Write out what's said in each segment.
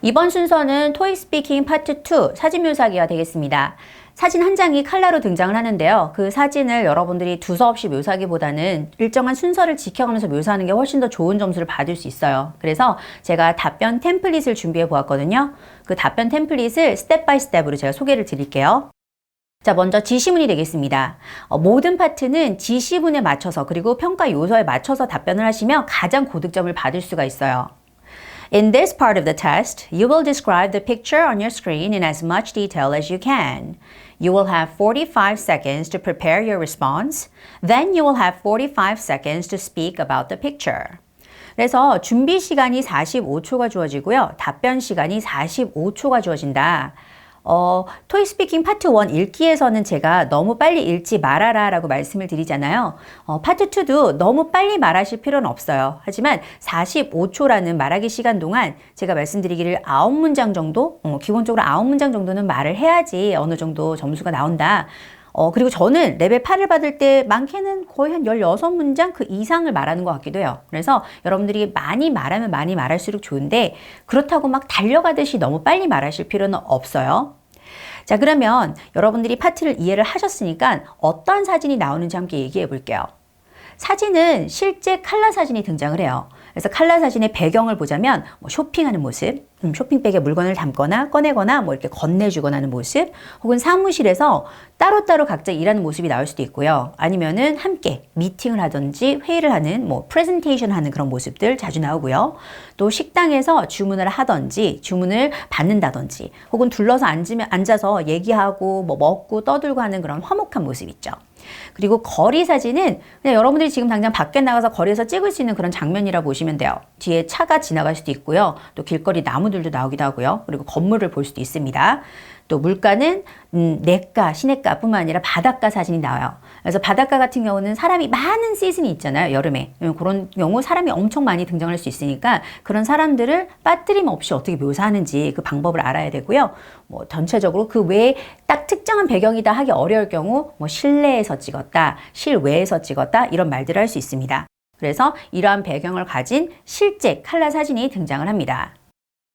이번 순서는 토익 스피킹 파트 2 사진 묘사하기가 되겠습니다. 사진 한 장이 컬러로 등장을 하는데요. 그 사진을 여러분들이 두서없이 묘사하기보다는 일정한 순서를 지켜가면서 묘사하는 게 훨씬 더 좋은 점수를 받을 수 있어요. 그래서 제가 답변 템플릿을 준비해 보았거든요. 그 답변 템플릿을 스텝 바이 스텝으로 제가 소개를 드릴게요. 자, 먼저 지시문이 되겠습니다. 모든 파트는 지시문에 맞춰서 그리고 평가 요소에 맞춰서 답변을 하시면 가장 고득점을 받을 수가 있어요. In this part of the test, you will describe the picture on your screen in as much detail as you can. You will have 45 seconds to prepare your response. Then you will have 45 seconds to speak about the picture. 그래서 준비 시간이 45초가 주어지고요. 답변 시간이 45초가 주어진다. 토익 스피킹 파트 1 읽기에서는 제가 너무 빨리 읽지 말아라 라고 말씀을 드리잖아요. 파트 2도 너무 빨리 말하실 필요는 없어요. 하지만 45초라는 말하기 시간 동안 제가 말씀드리기를 9문장 정도, 기본적으로 9문장 정도는 말을 해야지 어느 정도 점수가 나온다. 그리고 저는 레벨 8을 받을 때 많게는 거의 한 16문장 그 이상을 말하는 것 같기도 해요. 그래서 여러분들이 많이 말하면 많이 말할수록 좋은데 그렇다고 막 달려가듯이 너무 빨리 말하실 필요는 없어요. 자, 그러면 여러분들이 파트를 이해를 하셨으니까 어떤 사진이 나오는지 함께 얘기해 볼게요. 사진은 실제 칼라 사진이 등장을 해요. 그래서 칼라 사진의 배경을 보자면 쇼핑하는 모습, 쇼핑백에 물건을 담거나 꺼내거나 이렇게 건네주거나 하는 모습, 혹은 사무실에서 따로따로 각자 일하는 모습이 나올 수도 있고요. 아니면은 함께 미팅을 하든지 회의를 하는 프레젠테이션 하는 그런 모습들 자주 나오고요. 또 식당에서 주문을 하든지 주문을 받는다든지 혹은 둘러서 앉아서 얘기하고 먹고 떠들고 하는 그런 화목한 모습 있죠. 그리고 거리 사진은 그냥 여러분들이 지금 당장 밖에 나가서 거리에서 찍을 수 있는 그런 장면이라고 보시면 돼요. 뒤에 차가 지나갈 수도 있고요. 또 길거리 나무들도 나오기도 하고요. 그리고 건물을 볼 수도 있습니다. 또 물가는 냇가, 시냇가뿐만 아니라 바닷가 사진이 나와요. 그래서 바닷가 같은 경우는 사람이 많은 시즌이 있잖아요. 여름에. 그런 경우 사람이 엄청 많이 등장할 수 있으니까 그런 사람들을 빠뜨림 없이 어떻게 묘사하는지 그 방법을 알아야 되고요. 전체적으로 그 외에 딱 특정한 배경이다 하기 어려울 경우 실내에서 찍었다, 실외에서 찍었다 이런 말들을 할 수 있습니다. 그래서 이러한 배경을 가진 실제 칼라 사진이 등장을 합니다.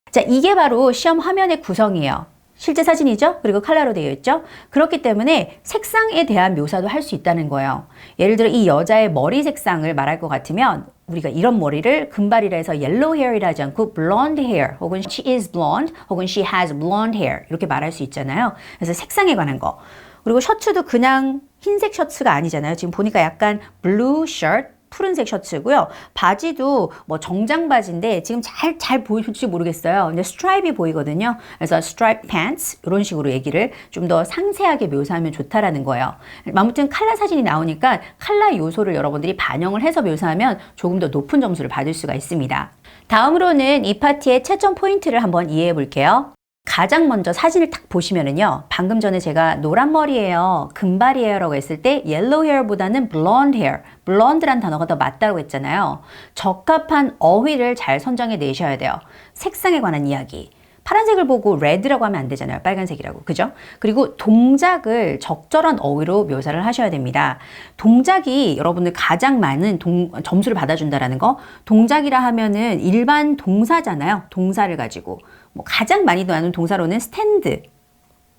자, 이게 바로 시험 화면의 구성이에요. 실제 사진이죠? 그리고 컬러로 되어 있죠? 그렇기 때문에 색상에 대한 묘사도 할 수 있다는 거예요. 예를 들어 이 여자의 머리 색상을 말할 것 같으면 우리가 이런 머리를 금발이라 해서 yellow hair이라 하지 않고 blonde hair 혹은 she is blonde 혹은 she has blonde hair 이렇게 말할 수 있잖아요. 그래서 색상에 관한 거. 그리고 셔츠도 그냥 흰색 셔츠가 아니잖아요. 지금 보니까 약간 blue shirt 푸른색 셔츠고요. 바지도 정장 바지인데 지금 잘 보일지 모르겠어요. 근데 스트라이프이 보이거든요. 그래서 스트라이프 팬츠 이런 식으로 얘기를 좀 더 상세하게 묘사하면 좋다라는 거예요. 아무튼 칼라 사진이 나오니까 칼라 요소를 여러분들이 반영을 해서 묘사하면 조금 더 높은 점수를 받을 수가 있습니다. 다음으로는 이 파트의 채점 포인트를 한번 이해해 볼게요. 가장 먼저 사진을 딱 보시면은요, 방금 전에 제가 노란 머리예요, 금발이에요 라고 했을 때 yellow hair보다는 blonde hair, blonde란 단어가 더 맞다고 했잖아요. 적합한 어휘를 잘 선정해 내셔야 돼요. 색상에 관한 이야기. 파란색을 보고 red라고 하면 안 되잖아요. 빨간색이라고. 그죠? 그리고 동작을 적절한 어휘로 묘사를 하셔야 됩니다. 동작이 여러분들 가장 많은 점수를 받아준다라는 거. 동작이라 하면은 일반 동사잖아요. 동사를 가지고. 가장 많이 나오는 동사로는 stand,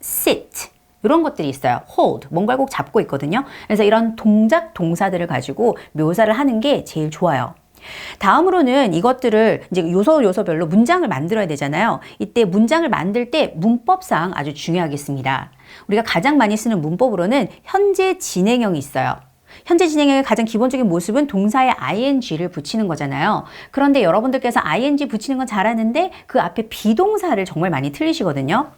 sit 이런 것들이 있어요. hold, 뭔가를 꼭 잡고 있거든요. 그래서 이런 동작, 동사들을 가지고 묘사를 하는 게 제일 좋아요. 다음으로는 이것들을 이제 요소별로 문장을 만들어야 되잖아요. 이때 문장을 만들 때 문법상 아주 중요하겠습니다. 우리가 가장 많이 쓰는 문법으로는 현재 진행형이 있어요. 현재 진행형의 가장 기본적인 모습은 동사에 ing를 붙이는 거잖아요. 그런데 여러분들께서 ing 붙이는 건 잘하는데 그 앞에 비동사를 정말 많이 틀리시거든요.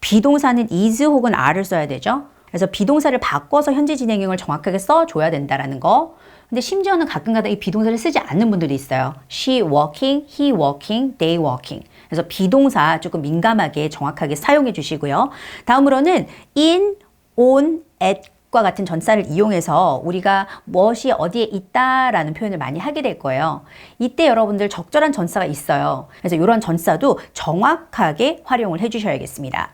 비동사는 is 혹은 are를 써야 되죠. 그래서 비동사를 바꿔서 현재 진행형을 정확하게 써줘야 된다라는 거. 근데 심지어는 가끔가다 이 비동사를 쓰지 않는 분들이 있어요. She walking, he walking, they walking. 그래서 비동사 조금 민감하게 정확하게 사용해 주시고요. 다음으로는 in, on, at 과 같은 전사를 이용해서 우리가 무엇이 어디에 있다라는 표현을 많이 하게 될 거예요. 이때 여러분들 적절한 전사가 있어요. 그래서 이런 전사도 정확하게 활용을 해 주셔야겠습니다.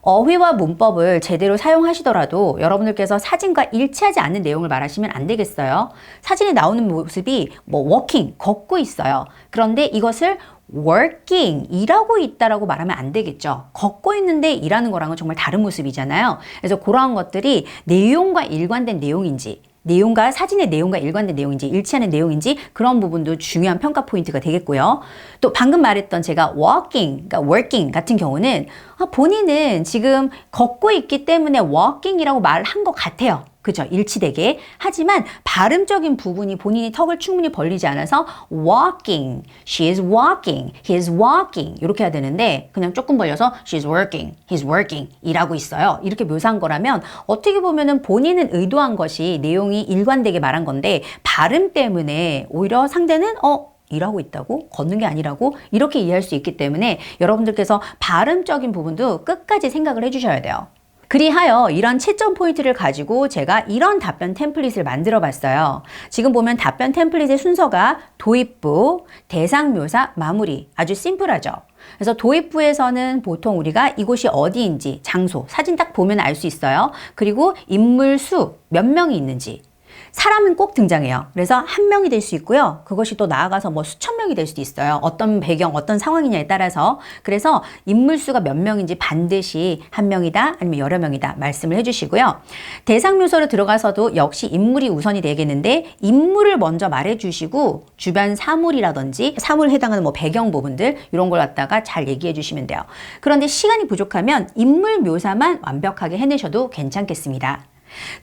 어휘와 문법을 제대로 사용하시더라도 여러분들께서 사진과 일치하지 않는 내용을 말하시면 안 되겠어요. 사진에 나오는 모습이 뭐 walking, 걷고 있어요. 그런데 이것을 working, 일하고 있다라고 말하면 안 되겠죠. 걷고 있는데 일하는 거랑은 정말 다른 모습이잖아요. 그래서 그러한 것들이 내용과 일관된 내용인지, 내용과 사진의 내용과 일관된 내용인지 일치하는 내용인지 그런 부분도 중요한 평가 포인트가 되겠고요. 또 방금 말했던 제가 walking, 그러니까 working 같은 경우는 본인은 지금 걷고 있기 때문에 walking이라고 말한 것 같아요. 그죠? 일치되게. 하지만 발음적인 부분이 본인이 턱을 충분히 벌리지 않아서 walking, she is walking, he is walking 이렇게 해야 되는데 그냥 조금 벌려서 she is working, he is working 일하고 있어요. 이렇게 묘사한 거라면 어떻게 보면은 본인은 의도한 것이 내용이 일관되게 말한 건데 발음 때문에 오히려 상대는 일하고 있다고? 걷는 게 아니라고? 이렇게 이해할 수 있기 때문에 여러분들께서 발음적인 부분도 끝까지 생각을 해주셔야 돼요. 그리하여 이런 채점 포인트를 가지고 제가 이런 답변 템플릿을 만들어 봤어요. 지금 보면 답변 템플릿의 순서가 도입부, 대상묘사, 마무리. 아주 심플하죠. 그래서 도입부에서는 보통 우리가 이곳이 어디인지, 장소, 사진 딱 보면 알 수 있어요. 그리고 인물 수, 몇 명이 있는지. 사람은 꼭 등장해요. 그래서 한 명이 될 수 있고요. 그것이 또 나아가서 뭐 수천 명이 될 수도 있어요. 어떤 배경, 어떤 상황이냐에 따라서. 그래서 인물수가 몇 명인지 반드시 한 명이다 아니면 여러 명이다 말씀을 해주시고요. 대상 묘사로 들어가서도 역시 인물이 우선이 되겠는데 인물을 먼저 말해주시고 주변 사물이라든지 사물에 해당하는 뭐 배경 부분들 이런 걸 갖다가 잘 얘기해 주시면 돼요. 그런데 시간이 부족하면 인물 묘사만 완벽하게 해내셔도 괜찮겠습니다.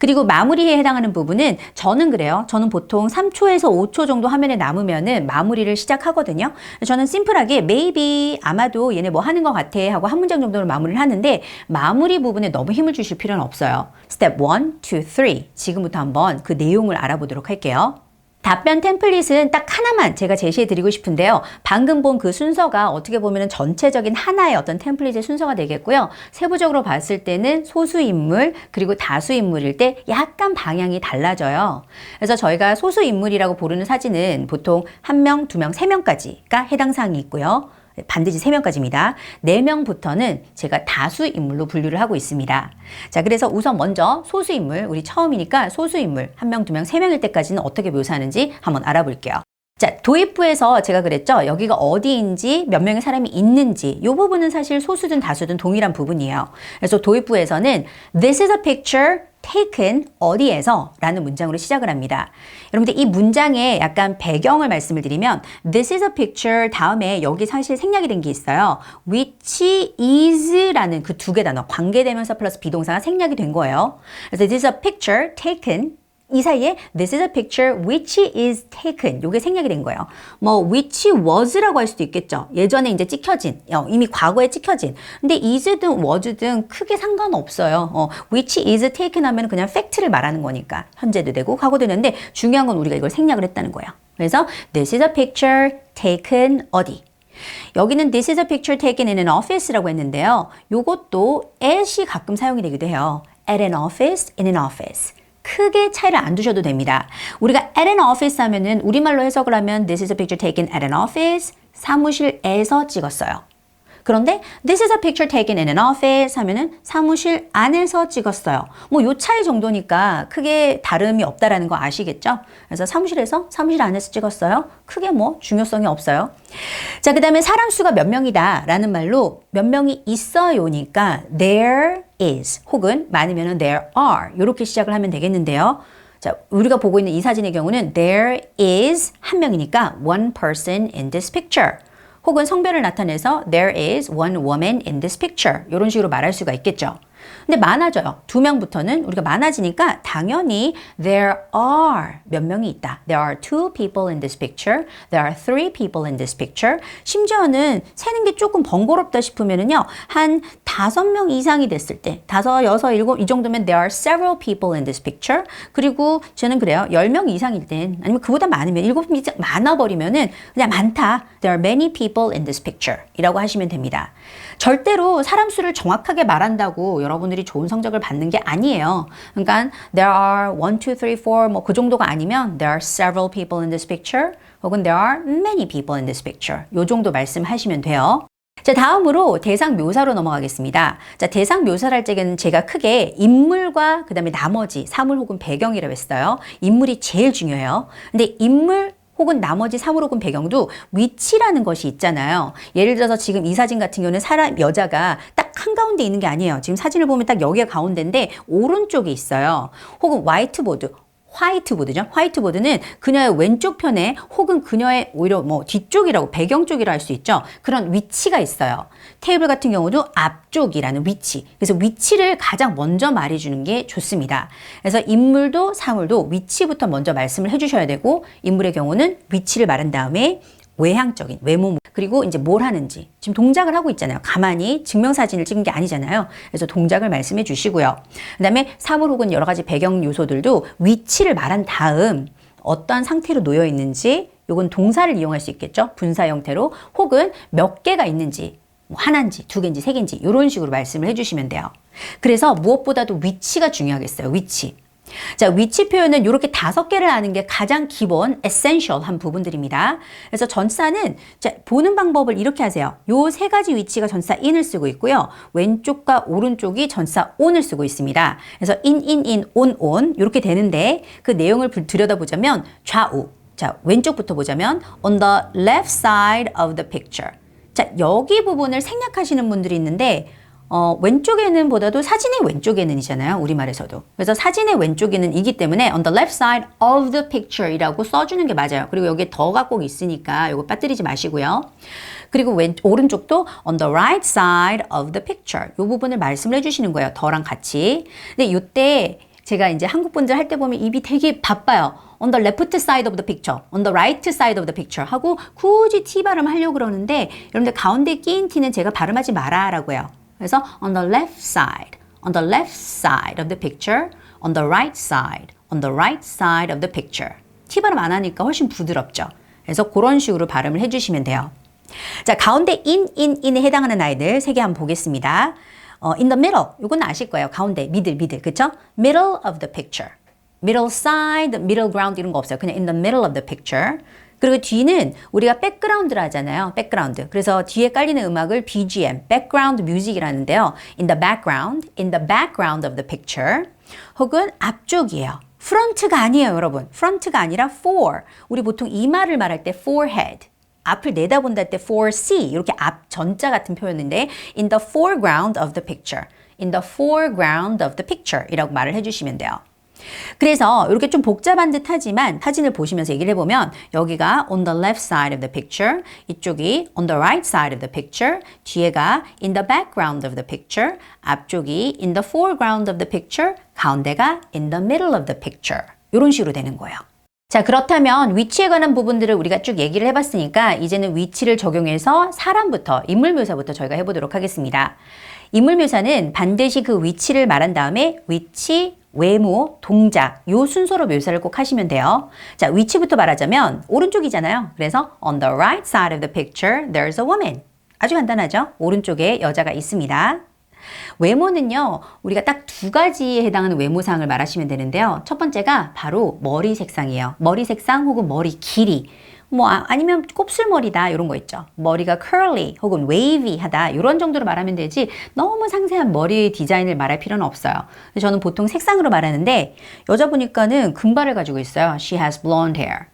그리고 마무리에 해당하는 부분은 저는 그래요. 저는 보통 3초에서 5초 정도 화면에 남으면은 마무리를 시작하거든요. 저는 심플하게 maybe 아마도 얘네 뭐 하는 것 같아 하고 한 문장 정도로 마무리를 하는데 마무리 부분에 너무 힘을 주실 필요는 없어요. 스텝 1, 2, 3 지금부터 한번 그 내용을 알아보도록 할게요. 답변 템플릿은 딱 하나만 제가 제시해 드리고 싶은데요. 방금 본 그 순서가 어떻게 보면 전체적인 하나의 어떤 템플릿의 순서가 되겠고요. 세부적으로 봤을 때는 소수인물 그리고 다수인물일 때 약간 방향이 달라져요. 그래서 저희가 소수인물이라고 부르는 사진은 보통 1명, 2명, 3명까지가 해당 사항이 있고요. 반드시 3명까지입니다. 4명부터는 제가 다수인물로 분류를 하고 있습니다. 자, 그래서 우선 먼저 소수인물, 우리 처음이니까 소수인물 1명, 2명, 3명일 때까지는 어떻게 묘사하는지 한번 알아볼게요. 자, 도입부에서 제가 그랬죠. 여기가 어디인지 몇 명의 사람이 있는지 이 부분은 사실 소수든 다수든 동일한 부분이에요. 그래서 도입부에서는 This is a picture taken 어디에서 라는 문장으로 시작을 합니다. 여러분들 이 문장의 약간 배경을 말씀을 드리면 This is a picture 다음에 여기 사실 생략이 된 게 있어요. Which is 라는 그 두 개 단어 관계대명사 플러스 비동사가 생략이 된 거예요. 그래서 This is a picture taken 이 사이에 This is a picture which is taken 요게 생략이 된 거예요. 뭐 which was라고 할 수도 있겠죠. 예전에 이제 찍혀진 이미 과거에 찍혀진 근데 is든 was든 크게 상관없어요. which is taken 하면 그냥 팩트를 말하는 거니까 현재도 되고 과거도 되는데 중요한 건 우리가 이걸 생략을 했다는 거예요. 그래서 This is a picture taken 어디 여기는 This is a picture taken in an office라고 했는데요. 요것도 at이 가끔 사용이 되기도 해요. At an office, in an office 크게 차이를 안 두셔도 됩니다. 우리가 at an office 하면은 우리말로 해석을 하면 This is a picture taken at an office 사무실에서 찍었어요. 그런데 This is a picture taken in an office 하면은 사무실 안에서 찍었어요. 뭐 요 차이 정도니까 크게 다름이 없다라는 거 아시겠죠? 그래서 사무실에서 사무실 안에서 찍었어요. 크게 뭐 중요성이 없어요. 자, 그 다음에 사람 수가 몇 명이다 라는 말로 몇 명이 있어요니까 there is 혹은 많으면은 there are 이렇게 시작을 하면 되겠는데요. 자, 우리가 보고 있는 이 사진의 경우는 there is 한 명이니까 one person in this picture 혹은 성별을 나타내서 there is one woman in this picture 이런 식으로 말할 수가 있겠죠. 근데 많아져요. 2명부터는 우리가 많아지니까 당연히 there are 몇 명이 있다. There are 2 people in this picture. There are 3 people in this picture. 심지어는 세는 게 조금 번거롭다 싶으면은요. 한 5명 이상이 됐을 때 5, 6, 7 이 정도면 there are several people in this picture. 그리고 저는 그래요. 10명 이상일 땐 아니면 그보다 많으면 7명 많아버리면은 그냥 많다. There are many people in this picture 이라고 하시면 됩니다. 절대로 사람 수를 정확하게 말한다고 여러분들이 좋은 성적을 받는 게 아니에요. 그러니까 there are 1, 2, 3, 4 뭐 그 정도가 아니면 there are several people in this picture 혹은 there are many people in this picture 요 정도 말씀하시면 돼요. 자, 다음으로 대상 묘사로 넘어가겠습니다. 자, 대상 묘사를 할 적에는 제가 크게 인물과 그 다음에 나머지 사물 혹은 배경이라고 했어요. 인물이 제일 중요해요. 근데 인물 혹은 나머지 사물 혹은 배경도 위치라는 것이 있잖아요. 예를 들어서 지금 이 사진 같은 경우는 여자가 딱 한가운데 있는 게 아니에요. 지금 사진을 보면 딱 여기가 가운데인데 오른쪽에 있어요. 혹은 화이트보드죠. 화이트보드는 그녀의 왼쪽 편에 혹은 그녀의 오히려 뭐 뒤쪽이라고 배경 쪽이라 할 수 있죠. 그런 위치가 있어요. 테이블 같은 경우도 앞쪽이라는 위치. 그래서 위치를 가장 먼저 말해주는 게 좋습니다. 그래서 인물도 사물도 위치부터 먼저 말씀을 해주셔야 되고 인물의 경우는 위치를 말한 다음에 외향적인 외모 그리고 이제 뭘 하는지 지금 동작을 하고 있잖아요. 가만히 증명사진을 찍은 게 아니잖아요. 그래서 동작을 말씀해 주시고요. 그 다음에 사물 혹은 여러 가지 배경 요소들도 위치를 말한 다음 어떤 상태로 놓여 있는지 요건 동사를 이용할 수 있겠죠. 분사 형태로 혹은 몇 개가 있는지 뭐 하나인지 두 개인지 세 개인지 이런 식으로 말씀을 해주시면 돼요. 그래서 무엇보다도 위치가 중요하겠어요. 위치. 자, 위치 표현은 이렇게 5개를 아는 게 가장 기본, essential한 부분들입니다. 그래서 전사는 자, 보는 방법을 이렇게 하세요. 요 3가지 위치가 전사 in을 쓰고 있고요. 왼쪽과 오른쪽이 전사 on을 쓰고 있습니다. 그래서 in, on 이렇게 되는데 그 내용을 들여다보자면 좌우. 자, 왼쪽부터 보자면 on the left side of the picture. 자, 여기 부분을 생략하시는 분들이 있는데 왼쪽에는 보다도 사진의 왼쪽에는이잖아요. 우리말에서도. 그래서 사진의 왼쪽에는 이기 때문에 on the left side of the picture 이라고 써주는 게 맞아요. 그리고 여기에 더가 꼭 있으니까 이거 빠뜨리지 마시고요. 그리고 오른쪽도 on the right side of the picture. 이 부분을 말씀을 해주시는 거예요. 더랑 같이. 근데 이때 제가 이제 한국 분들 할 때 보면 입이 되게 바빠요. on the left side of the picture, on the right side of the picture 하고 굳이 T 발음 하려고 그러는데 여러분들 가운데 끼인 T는 제가 발음하지 마라라고 해요. 그래서 on the left side of the picture, on the right side of the picture. T 발음 안 하니까 훨씬 부드럽죠. 그래서 그런 식으로 발음을 해주시면 돼요. 자, 가운데 in에 해당하는 아이들 3개 한번 보겠습니다. in the middle, 이건 아실 거예요. 가운데, middle, 그쵸? middle of the picture. middle side, middle ground 이런 거 없어요. 그냥 in the middle of the picture. 그리고 뒤는 우리가 백그라운드를 하잖아요. 백그라운드. 그래서 뒤에 깔리는 음악을 BGM, background music이라는데요. in the background of the picture. 혹은 앞쪽이에요. front가 아니에요, 여러분. front가 아니라 for. 우리 보통 이마를 말할 때 forehead. 앞을 내다본다 할 때 foresee. 이렇게 앞 전자 같은 표현인데 in the foreground of the picture. in the foreground of the picture 이라고 말을 해주시면 돼요. 그래서 이렇게 좀 복잡한 듯 하지만 사진을 보시면서 얘기를 해보면 여기가 on the left side of the picture, 이쪽이 on the right side of the picture, 뒤에가 in the background of the picture, 앞쪽이 in the foreground of the picture, 가운데가 in the middle of the picture. 이런 식으로 되는 거예요. 자, 그렇다면 위치에 관한 부분들을 우리가 쭉 얘기를 해봤으니까 이제는 위치를 적용해서 사람부터, 인물 묘사부터 저희가 해보도록 하겠습니다. 인물 묘사는 반드시 그 위치를 말한 다음에 위치, 외모, 동작 요 순서로 묘사를 꼭 하시면 돼요. 자, 위치부터 말하자면 오른쪽이잖아요. 그래서 on the right side of the picture there's a woman. 아주 간단하죠? 오른쪽에 여자가 있습니다. 외모는요, 우리가 딱 2가지에 해당하는 외모상을 말하시면 되는데요. 첫 번째가 바로 머리 색상이에요. 머리 색상 혹은 머리 길이. 뭐 아니면 곱슬머리다 이런 거 있죠. 머리가 curly 혹은 wavy하다 이런 정도로 말하면 되지 너무 상세한 머리 디자인을 말할 필요는 없어요. 저는 보통 색상으로 말하는데 여자 보니까는 금발을 가지고 있어요. She has blonde hair.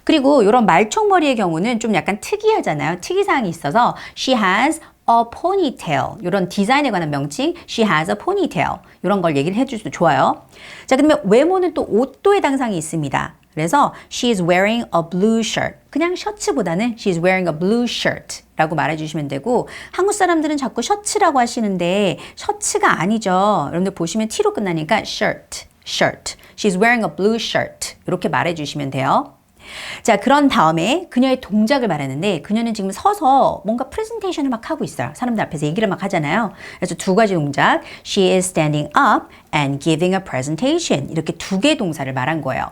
그리고 이런 말총머리의 경우는 좀 약간 특이하잖아요. 특이사항이 있어서 she has a ponytail 이런 디자인에 관한 명칭 she has a ponytail 이런 걸 얘기를 해주셔도 좋아요. 자, 그러면 외모는 또 옷도 해당 사항이 있습니다. 그래서 she is wearing a blue shirt. 그냥 셔츠보다는 she is wearing a blue shirt 라고 말해주시면 되고 한국 사람들은 자꾸 셔츠라고 하시는데 셔츠가 아니죠. 여러분들 보시면 T로 끝나니까 shirt. She is wearing a blue shirt. 이렇게 말해주시면 돼요. 자, 그런 다음에 그녀의 동작을 말하는데 그녀는 지금 서서 뭔가 프레젠테이션을 막 하고 있어요. 사람들 앞에서 얘기를 막 하잖아요. 그래서 2가지 동작. She is standing up and giving a presentation. 이렇게 2개의 동사를 말한 거예요.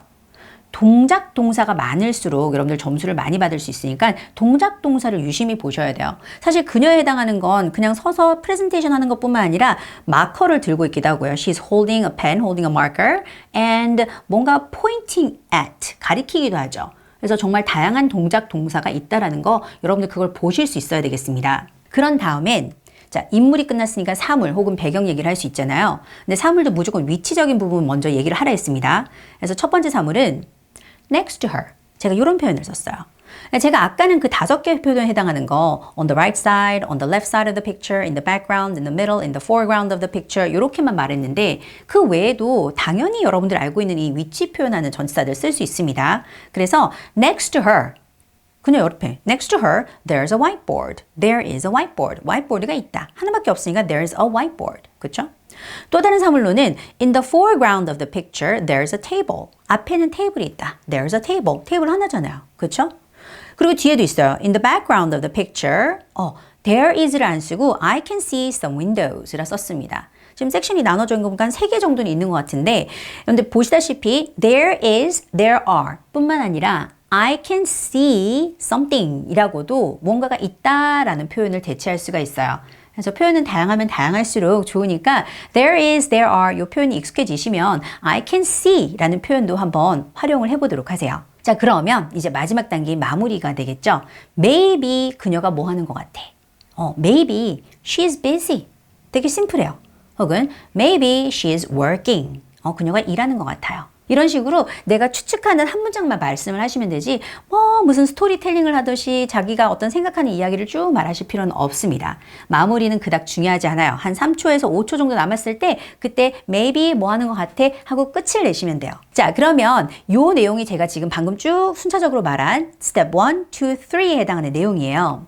동작 동사가 많을수록 여러분들 점수를 많이 받을 수 있으니까 동작 동사를 유심히 보셔야 돼요. 사실 그녀에 해당하는 건 그냥 서서 프레젠테이션 하는 것뿐만 아니라 마커를 들고 있기도 하고요. She's holding a pen, holding a marker and 뭔가 pointing at, 가리키기도 하죠. 그래서 정말 다양한 동작 동사가 있다라는 거 여러분들 그걸 보실 수 있어야 되겠습니다. 그런 다음엔 자, 인물이 끝났으니까 사물 혹은 배경 얘기를 할 수 있잖아요. 근데 사물도 무조건 위치적인 부분 먼저 얘기를 하라 했습니다. 그래서 첫 번째 사물은 next to her. 제가 이런 표현을 썼어요. 제가 아까는 그 5개 표현에 해당하는 거 on the right side, on the left side of the picture, in the background, in the middle, in the foreground of the picture 이렇게만 말했는데 그 외에도 당연히 여러분들 알고 있는 이 위치 표현하는 전치사들 쓸 수 있습니다. 그래서 next to her 그녀 옆에 next to her there's a whiteboard. There is a whiteboard. whiteboard가 있다. 하나밖에 없으니까 there's a whiteboard. 그렇죠? 또 다른 사물로는 in the foreground of the picture there's a table. 앞에는 테이블이 있다. There's a table. 테이블 하나잖아요. 그렇죠? 그리고 뒤에도 있어요. In the background of the picture there is를 안 쓰고 I can see some windows라 썼습니다. 지금 섹션이 나눠져 있는 거 보니까 한 3개 정도는 있는 것 같은데 그런데 보시다시피 there is, there are 뿐만 아니라 I can see something 이라고도 뭔가가 있다라는 표현을 대체할 수가 있어요. 그래서 표현은 다양하면 다양할수록 좋으니까 there is, there are 이 표현이 익숙해지시면 I can see 라는 표현도 한번 활용을 해보도록 하세요. 자, 그러면 이제 마지막 단계인 마무리가 되겠죠. Maybe 그녀가 뭐 하는 것 같아. Maybe she's busy. 되게 심플해요. 혹은 maybe she's working. 그녀가 일하는 것 같아요. 이런 식으로 내가 추측하는 한 문장만 말씀을 하시면 되지 무슨 스토리텔링을 하듯이 자기가 어떤 생각하는 이야기를 쭉 말하실 필요는 없습니다. 마무리는 그닥 중요하지 않아요. 한 3초에서 5초 정도 남았을 때 그때 maybe 뭐 하는 것 같아 하고 끝을 내시면 돼요. 자, 그러면 요 내용이 제가 지금 방금 쭉 순차적으로 말한 step 1, 2, 3에 해당하는 내용이에요.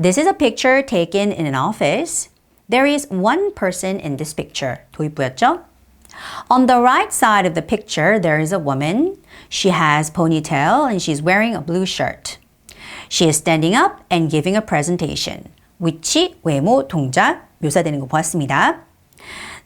This is a picture taken in an office. There is one person in this picture. 도입부였죠? On the right side of the picture, there is a woman. She has ponytail and she's wearing a blue shirt. She is standing up and giving a presentation. 위치, 외모, 동작 묘사되는 거 보았습니다.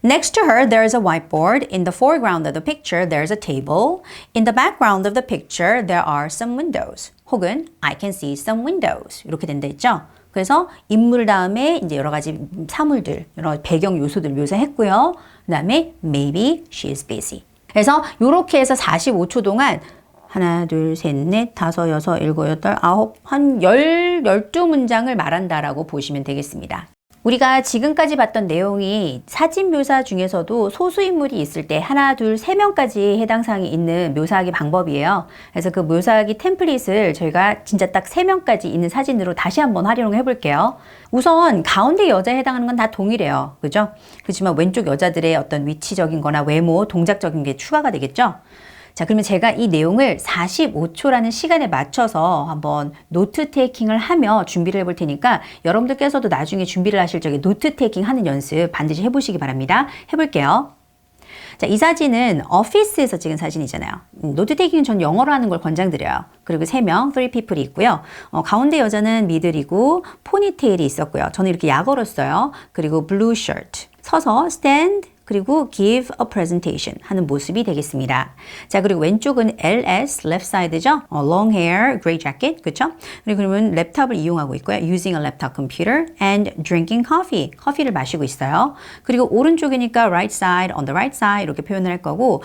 Next to her, there is a whiteboard. In the foreground of the picture, there is a table. In the background of the picture, there are some windows. 혹은 I can see some windows. 이렇게 된다 했죠? 그래서 인물 다음에 이제 여러 가지 사물들, 여러 배경 요소들 묘사했고요. 그 다음에 maybe she is busy. 그래서 이렇게 해서 45초 동안 하나, 둘, 셋, 넷, 다섯, 여섯, 일곱, 여덟, 아홉, 한 12문장을 말한다라고 보시면 되겠습니다. 우리가 지금까지 봤던 내용이 사진 묘사 중에서도 소수인물이 있을 때 하나, 둘, 세 명까지 해당 사항이 있는 묘사하기 방법이에요. 그래서 그 묘사하기 템플릿을 저희가 진짜 딱 3명까지 있는 사진으로 다시 한번 활용을 해볼게요. 우선 가운데 여자에 해당하는 건 다 동일해요. 그죠? 그렇지만 왼쪽 여자들의 어떤 위치적인 거나 외모, 동작적인 게 추가가 되겠죠? 자, 그러면 제가 이 내용을 45초라는 시간에 맞춰서 한번 노트 테이킹을 하며 준비를 해볼 테니까 여러분들께서도 나중에 준비를 하실 적에 노트 테이킹 하는 연습 반드시 해보시기 바랍니다. 해볼게요. 자, 이 사진은 오피스에서 찍은 사진이잖아요. 노트 테이킹은 전 영어로 하는 걸 권장드려요. 그리고 3명, 3people이 있고요. 가운데 여자는 미들이고 포니테일이 있었고요. 저는 이렇게 약어로 써요. 그리고 blue shirt. 서서 stand. 그리고 give a presentation 하는 모습이 되겠습니다. 자, 그리고 왼쪽은 LS, left side죠. long hair, gray jacket, 그렇죠? 그리고 그러면 랩탑을 이용하고 있고요. using a laptop computer and drinking coffee. 커피를 마시고 있어요. 그리고 오른쪽이니까 right side, on the right side 이렇게 표현을 할 거고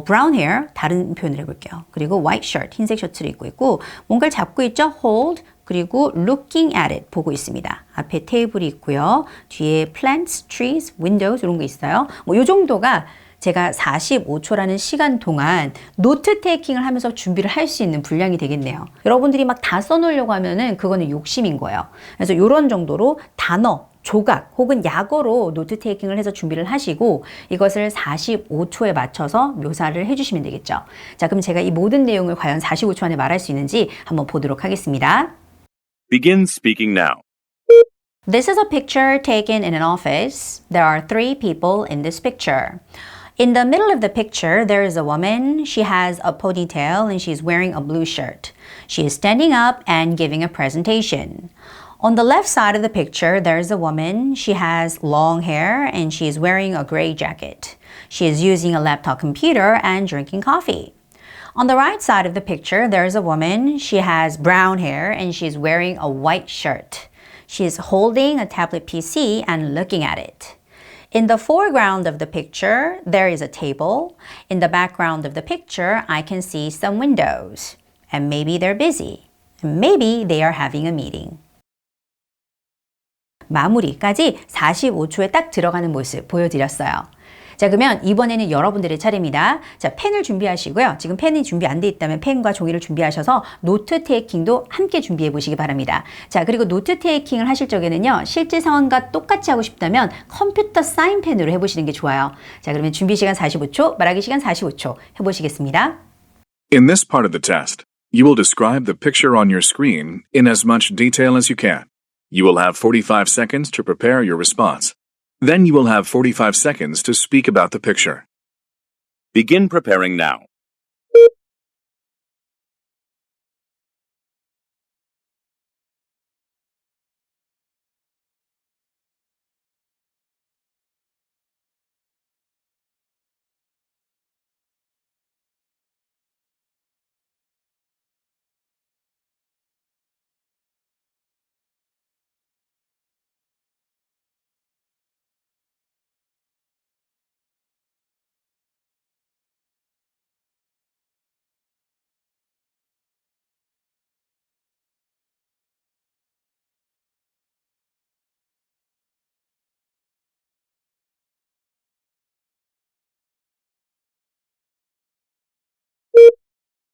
brown hair, 다른 표현을 해볼게요. 그리고 white shirt, 흰색 셔츠를 입고 있고 뭔가를 잡고 있죠. hold, 그리고 looking at it, 보고 있습니다. 앞에 테이블이 있고요. 뒤에 plants, trees, windows 이런 거 있어요. 이 정도가 제가 45초라는 시간 동안 노트 테이킹을 하면서 준비를 할 수 있는 분량이 되겠네요. 여러분들이 막 다 써놓으려고 하면은 그거는 욕심인 거예요. 그래서 이런 정도로 단어, 조각 혹은 약어로 노트 테이킹을 해서 준비를 하시고 이것을 45초에 맞춰서 묘사를 해주시면 되겠죠. 자, 그럼 제가 이 모든 내용을 과연 45초 안에 말할 수 있는지 한번 보도록 하겠습니다. Begin speaking now. This is a picture taken in an office. There are 3 people in this picture. In the middle of the picture, there is a woman. She has a ponytail and she's wearing a blue shirt. She is standing up and giving a presentation. On the left side of the picture, there is a woman. She has long hair and she is wearing a gray jacket. She is using a laptop computer and drinking coffee. On the right side of the picture, there is a woman. She has brown hair and she's wearing a white shirt. She is holding a tablet PC and looking at it. In the foreground of the picture, there is a table. In the background of the picture, I can see some windows. And maybe they're busy. And maybe they are having a meeting. 마무리까지 45초에 딱 들어가는 모습 보여드렸어요. 자, 그러면 이번에는 여러분들의 차례입니다. 자, 펜을 준비하시고요. 지금 펜이 준비 안 돼 있다면 펜과 종이를 준비하셔서 노트 테이킹도 함께 준비해 보시기 바랍니다. 자, 그리고 노트 테이킹을 하실 적에는요, 실제 상황과 똑같이 하고 싶다면 컴퓨터 사인펜으로 해보시는 게 좋아요. 자, 그러면 준비 시간 45초, 말하기 시간 45초 해보시겠습니다. In this part of the test, you will describe the picture on your screen in as much detail as you can. You will have 45 seconds to prepare your response. Then you will have 45 seconds to speak about the picture. Begin preparing now.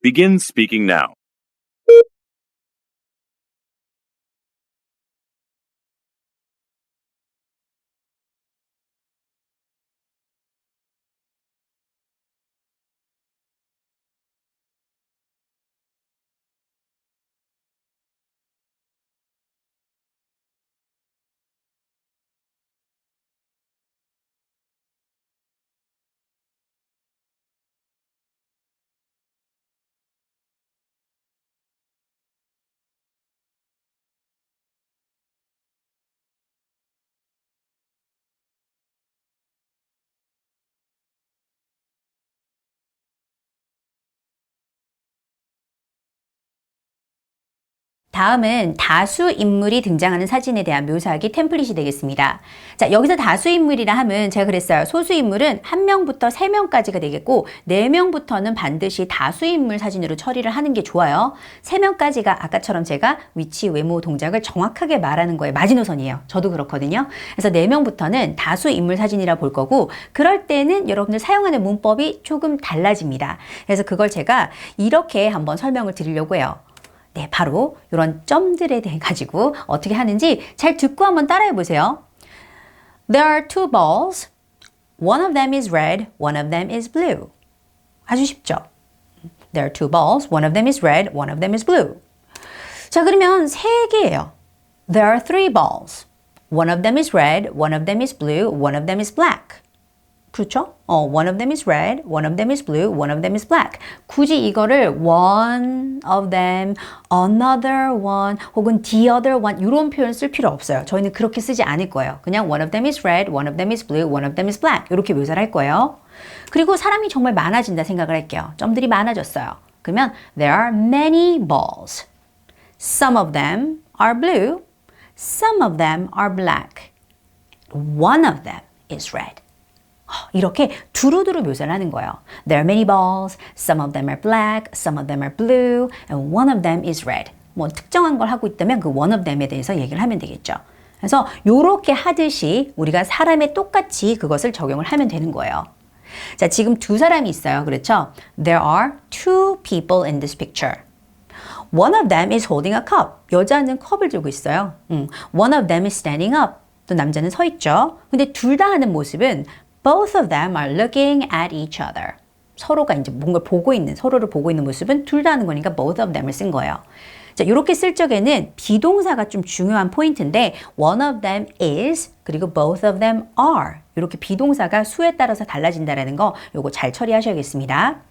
Begin speaking now. 다음은 다수 인물이 등장하는 사진에 대한 묘사하기 템플릿이 되겠습니다. 자, 여기서 다수 인물이라 하면 제가 그랬어요. 소수 인물은 1명부터 3명까지가 되겠고 4명부터는 반드시 다수 인물 사진으로 처리를 하는 게 좋아요. 3명까지가 아까처럼 제가 위치, 외모, 동작을 정확하게 말하는 거에 마지노선이에요. 저도 그렇거든요. 그래서 4명부터는 다수 인물 사진이라 볼 거고 그럴 때는 여러분들 사용하는 문법이 조금 달라집니다. 그래서 그걸 제가 이렇게 한번 설명을 드리려고 해요. 네, 바로 이런 점들에 대해 가지고 어떻게 하는지 잘 듣고 한번 따라해 보세요. There are two balls. One of them is red, one of them is blue. 아주 쉽죠? There are two balls. One of them is red, one of them is blue. 자, 그러면 세 개예요. There are three balls. One of them is red, one of them is blue, one of them is black. 그렇죠? One of them is red, one of them is blue, one of them is black. 굳이 이거를 one of them, another one, 혹은 the other one 이런 표현 쓸 필요 없어요. 저희는 그렇게 쓰지 않을 거예요. 그냥 one of them is red, one of them is blue, one of them is black 이렇게 묘사를 할 거예요. 그리고 사람이 정말 많아진다 생각을 할게요. 점들이 많아졌어요. 그러면 there are many balls. Some of them are blue, some of them are black. One of them is red. 이렇게 두루두루 묘사를 하는 거예요. There are many balls, some of them are black, some of them are blue, and one of them is red. 뭐 특정한 걸 하고 있다면 그 one of them에 대해서 얘기를 하면 되겠죠. 그래서 이렇게 하듯이 우리가 사람에 똑같이 그것을 적용을 하면 되는 거예요. 자, 지금 두 사람이 있어요. 그렇죠? There are two people in this picture. One of them is holding a cup. 여자는 컵을 들고 있어요. One of them is standing up. 또 남자는 서 있죠. 근데 둘 다 하는 모습은 Both of them are looking at each other. 서로가 이제 뭔가 보고 있는, 서로를 보고 있는 모습은 둘 다 하는 거니까 both of them을 쓴 거예요. 자, 이렇게 쓸 적에는 비동사가 좀 중요한 포인트인데 one of them is 그리고 both of them are 이렇게 비동사가 수에 따라서 달라진다는 거 요거 잘 처리하셔야겠습니다.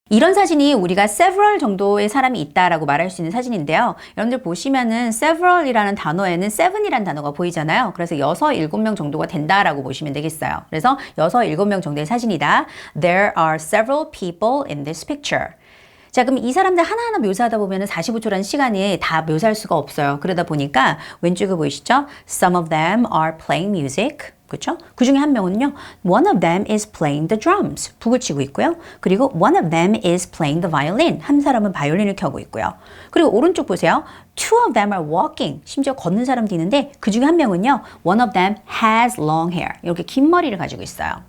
이런 사진이 우리가 several 정도의 사람이 있다라고 말할 수 있는 사진인데요. 여러분들 보시면은 several이라는 단어에는 seven이라는 단어가 보이잖아요. 그래서 6, 7명 정도가 된다라고 보시면 되겠어요. 그래서 6, 7명 정도의 사진이다. There are several people in this picture. 자, 그럼 이 사람들 하나하나 묘사하다 보면 45초라는 시간이 다 묘사할 수가 없어요. 그러다 보니까 왼쪽에 보이시죠? Some of them are playing music. 그렇죠? 그 중에 한 명은요. One of them is playing the drums. 북을 치고 있고요. 그리고 one of them is playing the violin. 한 사람은 바이올린을 켜고 있고요. 그리고 오른쪽 보세요. Two of them are walking. 심지어 걷는 사람도 있는데 그 중에 한 명은요. One of them has long hair. 이렇게 긴 머리를 가지고 있어요.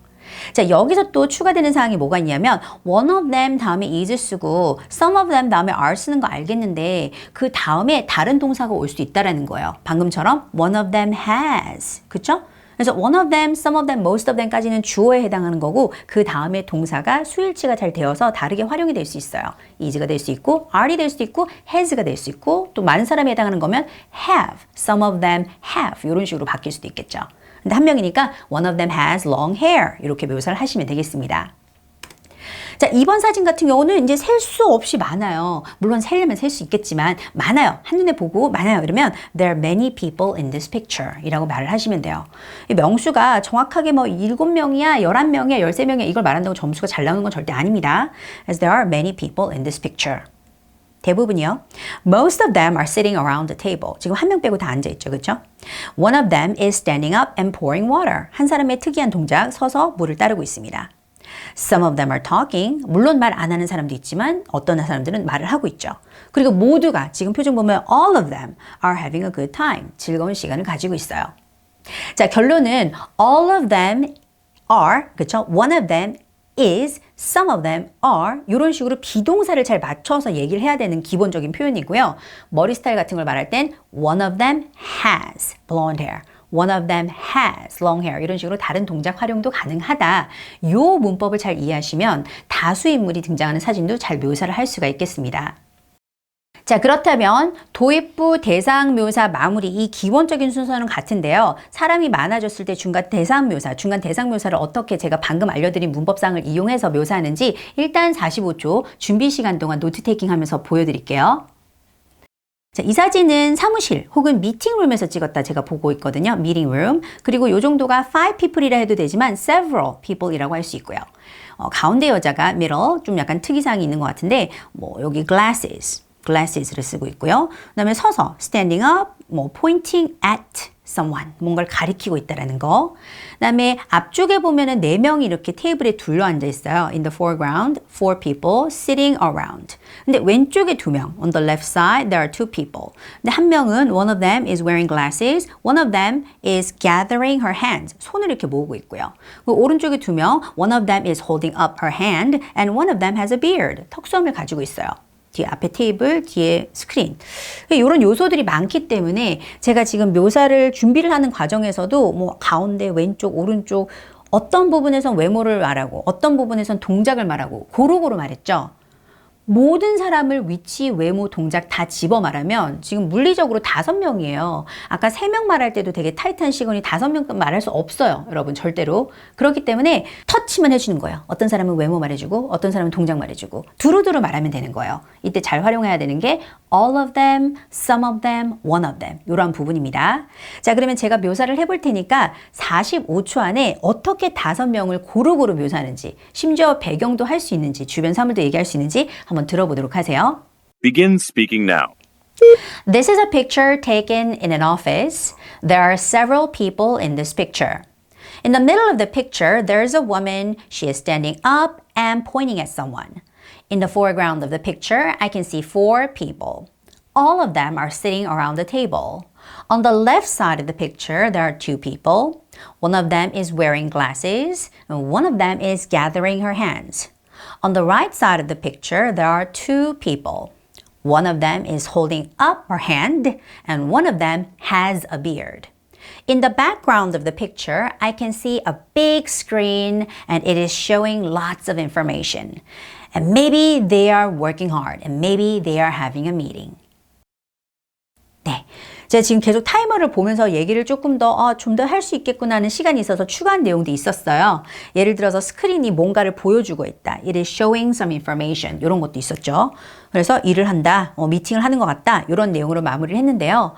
자, 여기서 또 추가되는 사항이 뭐가 있냐면 one of them 다음에 is 쓰고 some of them 다음에 are 쓰는 거 알겠는데 그 다음에 다른 동사가 올 수도 있다라는 거예요. 방금처럼 one of them has. 그쵸? 그래서 one of them, some of them, most of them까지는 주어에 해당하는 거고 그 다음에 동사가 수일치가 잘 되어서 다르게 활용이 될 수 있어요. is가 될 수 있고 are이 될 수도 있고 has가 될 수 있고 또 많은 사람에 해당하는 거면 have, some of them have 이런 식으로 바뀔 수도 있겠죠. 근데 한 명이니까 one of them has long hair 이렇게 묘사를 하시면 되겠습니다. 자, 이번 사진 같은 경우는 이제 셀 수 없이 많아요. 물론 세려면 셀 수 있겠지만 많아요. 한눈에 보고 많아요. 이러면 there are many people in this picture 이라고 말을 하시면 돼요. 이 명수가 정확하게 뭐 7명이야, 11명이야, 13명이야 이걸 말한다고 점수가 잘 나오는 건 절대 아닙니다. As there are many people in this picture. 대부분이요. Most of them are sitting around the table. 지금 한 명 빼고 다 앉아있죠. 그렇죠? One of them is standing up and pouring water. 한 사람의 특이한 동작, 서서 물을 따르고 있습니다. Some of them are talking. 물론 말 안 하는 사람도 있지만 어떤 사람들은 말을 하고 있죠. 그리고 모두가 지금 표정 보면 all of them are having a good time. 즐거운 시간을 가지고 있어요. 자, 결론은 all of them are, 그렇죠? One of them is, some of them are 이런 식으로 비동사를 잘 맞춰서 얘기를 해야 되는 기본적인 표현이고요. 머리 스타일 같은 걸 말할 땐 one of them has blonde hair. One of them has long hair. 이런 식으로 다른 동작 활용도 가능하다. 이 문법을 잘 이해하시면 다수 인물이 등장하는 사진도 잘 묘사를 할 수가 있겠습니다. 자, 그렇다면 도입부, 대상 묘사, 마무리 이 기본적인 순서는 같은데요. 사람이 많아졌을 때 중간 대상 묘사, 중간 대상 묘사를 어떻게 제가 방금 알려드린 문법상을 이용해서 묘사하는지 일단 45초 준비 시간 동안 노트 테이킹 하면서 보여드릴게요. 자, 이 사진은 사무실 혹은 미팅룸에서 찍었다 제가 보고 있거든요. meeting room. 그리고 이 정도가 5 people이라 해도 되지만 several people이라고 할 수 있고요. 가운데 여자가 middle 좀 약간 특이사항이 있는 것 같은데 뭐 여기 glasses를 쓰고 있고요. 그다음에 서서 standing up, 뭐 pointing at someone 뭔가를 가리키고 있다라는 거. 그다음에 앞쪽에 보면은 4명이 이렇게 테이블에 둘러 앉아 있어요. In the foreground, 4 people sitting around. 근데 왼쪽에 2명. On the left side, there are 2 people. 근데 한 명은 one of them is wearing glasses. One of them is gathering her hands. 손을 이렇게 모으고 있고요. 오른쪽에 2명. One of them is holding up her hand and one of them has a beard. 턱수염을 가지고 있어요. 뒤에 앞에 테이블, 뒤에 스크린. 이런 요소들이 많기 때문에 제가 지금 묘사를 준비를 하는 과정에서도 뭐 가운데, 왼쪽, 오른쪽 어떤 부분에선 외모를 말하고 어떤 부분에선 동작을 말하고 고루고루 말했죠. 모든 사람을 위치, 외모, 동작 다 집어 말하면 지금 물리적으로 5명이에요. 아까 3명 말할 때도 되게 타이트한 시간이 5명 말할 수 없어요. 여러분 절대로. 그렇기 때문에 터치만 해주는 거예요. 어떤 사람은 외모 말해주고 어떤 사람은 동작 말해주고 두루두루 말하면 되는 거예요. 이때 잘 활용해야 되는 게 all of them, some of them, one of them 이런 부분입니다. 자, 그러면 제가 묘사를 해볼 테니까 45초 안에 어떻게 5명을 고루고루 묘사하는지 심지어 배경도 할 수 있는지 주변 사물도 얘기할 수 있는지 한번 들어보도록 하세요. Begin speaking now. This is a picture taken in an office. There are several people in this picture. In the middle of the picture, there is a woman. She is standing up and pointing at someone. In the foreground of the picture, I can see 4 people. All of them are sitting around the table. On the left side of the picture, there are 2 people. One of them is wearing glasses, and one of them is gathering her hands. On the right side of the picture, there are 2 people. One of them is holding up her hand, and one of them has a beard. In the background of the picture, I can see a big screen, and it is showing lots of information. And maybe they are working hard, and maybe they are having a meeting. 네. 제가 지금 계속 타이머를 보면서 얘기를 조금 더 좀 더 할 수 있겠구나 하는 시간이 있어서 추가한 내용도 있었어요. 예를 들어서 스크린이 뭔가를 보여주고 있다. It is showing some information. 이런 것도 있었죠. 그래서 일을 한다. 미팅을 하는 것 같다. 이런 내용으로 마무리를 했는데요.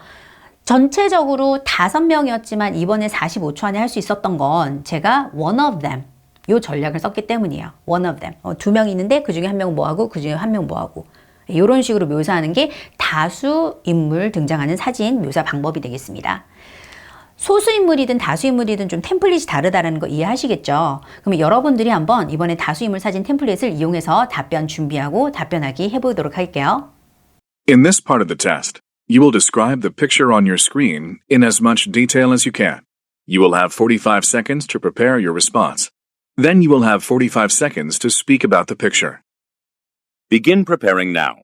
전체적으로 5명이었지만 이번에 45초 안에 할 수 있었던 건 제가 one of them 요 전략을 썼기 때문이에요. one of them. 두 명 있는데 그 중에 한 명 뭐하고 그 중에 한 명 뭐하고. 이런 식으로 묘사하는 게 다수 인물 등장하는 사진 묘사 방법이 되겠습니다. 소수 인물이든 다수 인물이든 좀 템플릿이 다르다는 거 이해하시겠죠? 그러면 여러분들이 한번 이번에 다수 인물 사진 템플릿을 이용해서 답변 준비하고 답변하기 해보도록 할게요. In this part of the test, you will describe the picture on your screen in as much detail as you can. You will have 45 seconds to prepare your response. Then you will have 45 seconds to speak about the picture. Begin preparing now.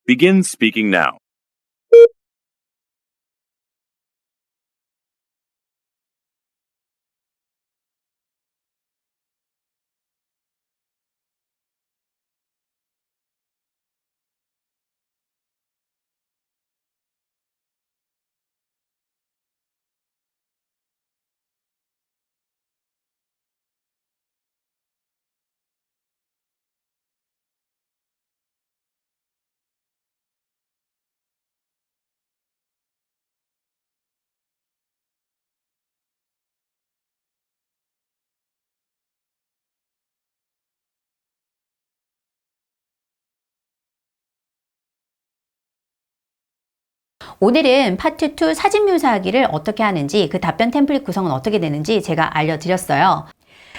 Begin speaking now. 오늘은 파트 2 사진 묘사하기를 어떻게 하는지 그 답변 템플릿 구성은 어떻게 되는지 제가 알려드렸어요.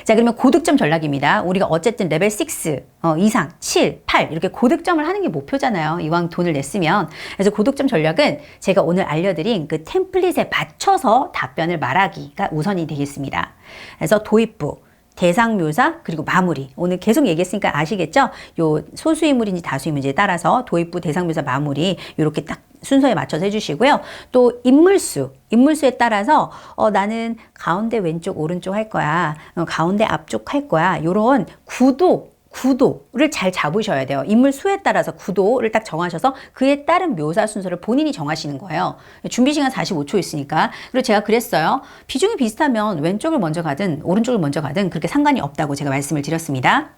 자, 그러면 고득점 전략입니다. 우리가 어쨌든 레벨 6 이상, 7, 8 이렇게 고득점을 하는 게 목표잖아요. 이왕 돈을 냈으면. 그래서 고득점 전략은 제가 오늘 알려드린 그 템플릿에 맞춰서 답변을 말하기가 우선이 되겠습니다. 그래서 도입부, 대상 묘사, 그리고 마무리. 오늘 계속 얘기했으니까 아시겠죠? 요 소수인물인지 다수인물인지에 따라서 도입부, 대상 묘사, 마무리 이렇게 딱 순서에 맞춰서 해주시고요. 또 인물수에 따라서 나는 가운데 왼쪽 오른쪽 할 거야. 가운데 앞쪽 할 거야. 요런 구도를 잘 잡으셔야 돼요. 인물 수에 따라서 구도를 딱 정하셔서 그에 따른 묘사 순서를 본인이 정하시는 거예요. 준비 시간 45초 있으니까. 그리고 제가 그랬어요. 비중이 비슷하면 왼쪽을 먼저 가든 오른쪽을 먼저 가든 그렇게 상관이 없다고 제가 말씀을 드렸습니다.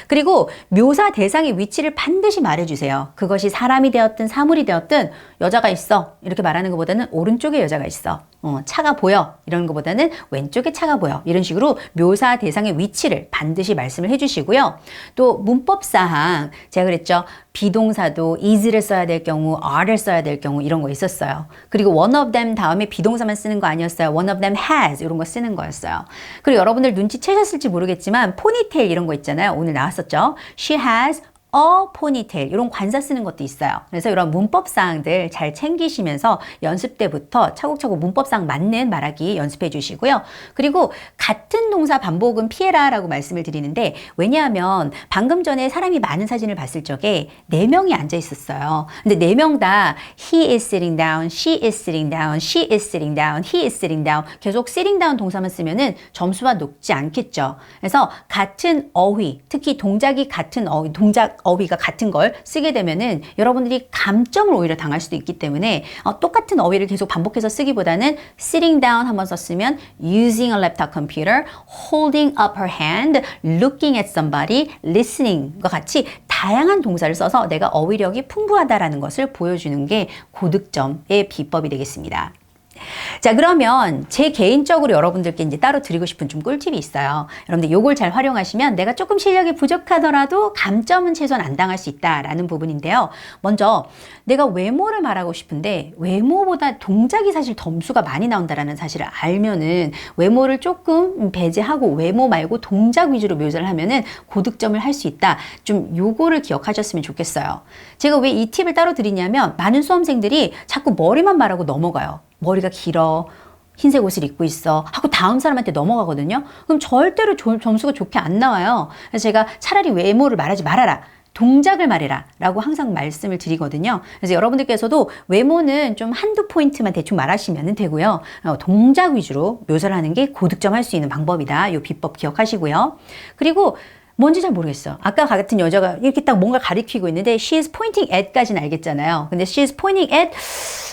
그리고 묘사 대상의 위치를 반드시 말해주세요. 그것이 사람이 되었든 사물이 되었든 여자가 있어 이렇게 말하는 것보다는 오른쪽에 여자가 있어, 차가 보여 이런 것보다는 왼쪽에 차가 보여 이런 식으로 묘사 대상의 위치를 반드시 말씀을 해주시고요. 또 문법사항 제가 그랬죠. 비동사도 is를 써야 될 경우, are를 써야 될 경우 이런 거 있었어요. 그리고 one of them 다음에 비동사만 쓰는 거 아니었어요. one of them has 이런 거 쓰는 거였어요. 그리고 여러분들 눈치채셨을지 모르겠지만 포니테일 이런 거 있잖아요. 오늘 나왔었죠. She has a ponytail 이런 관사 쓰는 것도 있어요. 그래서 이런 문법 사항들 잘 챙기시면서 연습 때부터 차곡차곡 문법 사항 맞는 말하기 연습해 주시고요. 그리고 같은 동사 반복은 피해라 라고 말씀을 드리는데 왜냐하면 방금 전에 사람이 많은 사진을 봤을 적에 4명이 앉아 있었어요. 근데 4명 다 he is sitting down, she is sitting down, she is sitting down, he is sitting down 계속 sitting down 동사만 쓰면은 점수가 높지 않겠죠. 그래서 같은 어휘, 특히 동작이 같은 어휘, 어휘가 같은 걸 쓰게 되면은 여러분들이 감점을 오히려 당할 수도 있기 때문에 똑같은 어휘를 계속 반복해서 쓰기보다는 sitting down 한번 썼으면 using a laptop computer, holding up her hand, looking at somebody, listening과 같이 다양한 동사를 써서 내가 어휘력이 풍부하다라는 것을 보여주는 게 고득점의 비법이 되겠습니다. 자, 그러면 제 개인적으로 여러분들께 이제 따로 드리고 싶은 좀 꿀팁이 있어요. 여러분들 요걸 잘 활용하시면 내가 조금 실력이 부족하더라도 감점은 최소한 안 당할 수 있다라는 부분인데요. 먼저 내가 외모를 말하고 싶은데 외모보다 동작이 사실 점수가 많이 나온다라는 사실을 알면은 외모를 조금 배제하고 외모 말고 동작 위주로 묘사를 하면은 고득점을 할 수 있다. 좀 요거를 기억하셨으면 좋겠어요. 제가 왜 이 팁을 따로 드리냐면 많은 수험생들이 자꾸 머리만 말하고 넘어가요. 머리가 길어, 흰색 옷을 입고 있어 하고 다음 사람한테 넘어가거든요. 그럼 절대로 점수가 좋게 안 나와요. 그래서 제가 차라리 외모를 말하지 말아라. 동작을 말해라 라고 항상 말씀을 드리거든요. 그래서 여러분들께서도 외모는 좀 한두 포인트만 대충 말하시면 되고요. 동작 위주로 묘사를 하는 게 고득점할 수 있는 방법이다. 이 비법 기억하시고요. 그리고 뭔지 잘 모르겠어. 아까 같은 여자가 이렇게 딱 뭔가 가리키고 있는데 she is pointing at까지는 알겠잖아요. 근데 she is pointing at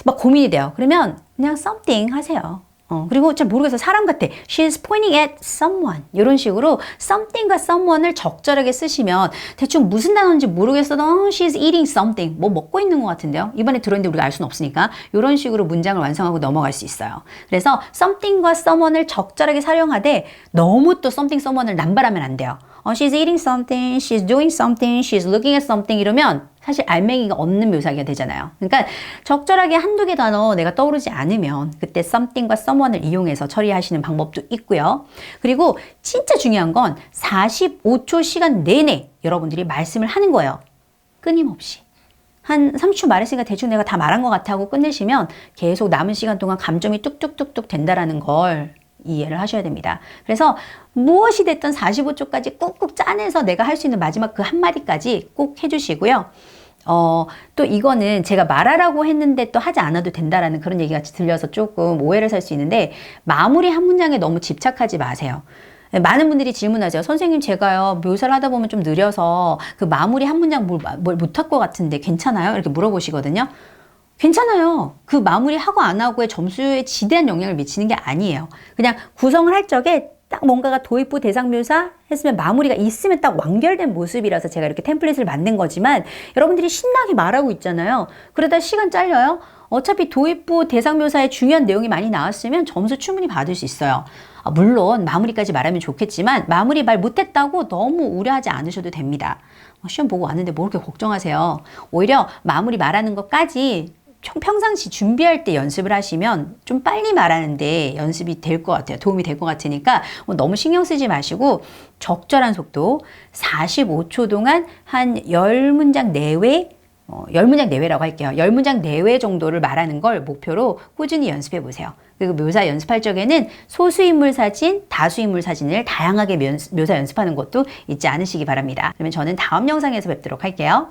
막 고민이 돼요. 그러면 그냥 something 하세요. 그리고 잘 모르겠어. 사람 같아. She is pointing at someone. 이런 식으로 something과 someone을 적절하게 쓰시면 대충 무슨 단어인지 모르겠어도 she is eating something. 뭐 먹고 있는 것 같은데요. 이번에 들었는데 우리가 알 수는 없으니까 이런 식으로 문장을 완성하고 넘어갈 수 있어요. 그래서 something과 someone을 적절하게 사용하되 너무 또 something, someone을 남발하면 안 돼요. She's eating something, she's doing something, she's looking at something 이러면 사실 알맹이가 없는 묘사가 되잖아요. 그러니까 적절하게 한두 개 단어 내가 떠오르지 않으면 그때 something과 someone을 이용해서 처리하시는 방법도 있고요. 그리고 진짜 중요한 건 45초 시간 내내 여러분들이 말씀을 하는 거예요. 끊임없이. 한 30초 말했으니까 대충 내가 다 말한 것 같아 하고 끝내시면 계속 남은 시간 동안 감정이 뚝뚝뚝뚝 된다라는 걸 이해를 하셔야 됩니다. 그래서 무엇이 됐든 45초까지 꾹꾹 짜내서 내가 할 수 있는 마지막 그 한마디까지 꼭 해주시고요. 또 이거는 제가 말하라고 했는데 또 하지 않아도 된다라는 그런 얘기가 들려서 조금 오해를 살 수 있는데 마무리 한 문장에 너무 집착하지 마세요. 많은 분들이 질문하죠. 선생님 제가요 묘사를 하다 보면 좀 느려서 그 마무리 한 문장 뭘 못할 것 같은데 괜찮아요? 이렇게 물어보시거든요. 괜찮아요. 그 마무리하고 안 하고의 점수에 지대한 영향을 미치는 게 아니에요. 그냥 구성을 할 적에 딱 뭔가가 도입부 대상 묘사 했으면 마무리가 있으면 딱 완결된 모습이라서 제가 이렇게 템플릿을 만든 거지만 여러분들이 신나게 말하고 있잖아요. 그러다 시간 잘려요. 어차피 도입부 대상 묘사에 중요한 내용이 많이 나왔으면 점수 충분히 받을 수 있어요. 물론 마무리까지 말하면 좋겠지만 마무리 말 못했다고 너무 우려하지 않으셔도 됩니다. 시험 보고 왔는데 뭐 그렇게 걱정하세요. 오히려 마무리 말하는 것까지 평상시 준비할 때 연습을 하시면 좀 빨리 말하는데 연습이 될 것 같아요. 도움이 될 것 같으니까 너무 신경 쓰지 마시고 적절한 속도 45초 동안 한 10문장 내외 10문장 내외라고 할게요. 10문장 내외 정도를 말하는 걸 목표로 꾸준히 연습해 보세요. 그리고 묘사 연습할 적에는 소수인물 사진, 다수인물 사진을 다양하게 묘사 연습하는 것도 잊지 않으시기 바랍니다. 그러면 저는 다음 영상에서 뵙도록 할게요.